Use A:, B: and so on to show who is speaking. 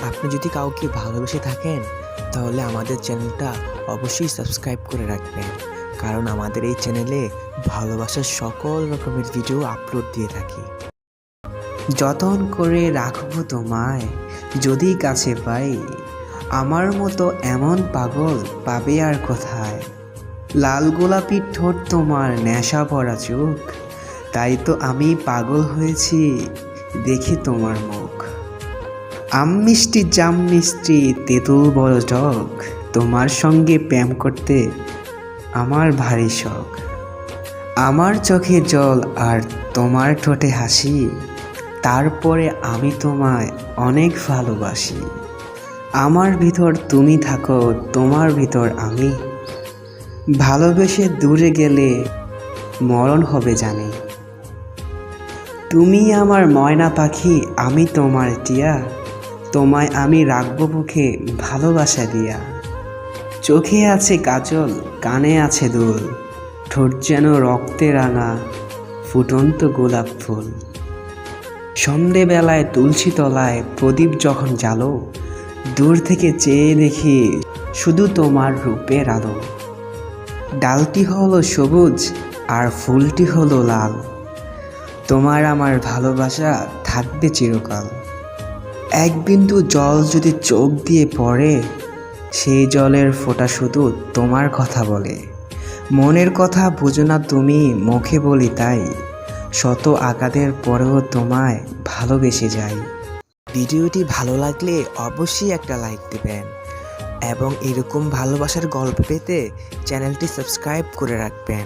A: আপনি যদি কাউকে ভালোবেসে থাকেন তাহলে আমাদের চ্যানেলটা অবশ্যই সাবস্ক্রাইব করে রাখবেন, কারণ আমাদের এই চ্যানেলে ভালোবাসার সকল রকমের ভিডিও আপলোড দিয়ে থাকি।
B: যতন করে রাখবো তোমায় যদি কাছে পাই, আমার মতো এমন পাগল পাবে আর কোথায়। লাল গোলাপি ঠোঁট তোমার নেশা ভরা চোখ, তাই তো আমি পাগল হয়েছি দেখে তোমার মুখ। আম মিষ্টি জাম মিষ্টি তেঁতুল বড় টক, তোমার সঙ্গে প্রেম করতে আমার ভারী শখ। আমার চোখে জল আর তোমার ঠোঁটে হাসি, তারপরে আমি তোমায় অনেক ভালোবাসি। আমার ভিতর তুমি থাকো, তোমার ভিতর আমি, ভালোবেসে দূরে গেলে মরণ হবে জানি। তুমি আমার ময়না পাখি, আমি তোমার টিয়া, তোমায় আমি রাখবো বুকে ভালোবাসা দিয়া। চোখে আছে কাজল, কানে আছে দুল, ঠোঁট যেন রক্তে রাঙা ফুটন্ত গোলাপ ফুল। সন্ধেবেলায় তুলসী তলায় প্রদীপ যখন জ্বালো, দূর থেকে চেয়ে দেখি শুধু তোমার রূপের আলো। ডালটি হলো সবুজ আর ফুলটি হলো লাল, তোমার আমার ভালোবাসা থাকবে চিরকাল। এক বিন্দু জল যদি চোখ দিয়ে পড়ে, সেই জলের ফোঁটা শুধু তোমার কথা বলে। মনের কথা বুঝো না তুমি, মুখে বলি তাই, শত আঘাতের পরেও তোমায় ভালোবেসে যাই।
A: ভিডিওটি ভালো লাগলে অবশ্যই একটা লাইক দিবেন এবং এরকম ভালোবাসার গল্প পেতে চ্যানেলটি সাবস্ক্রাইব করে রাখবেন।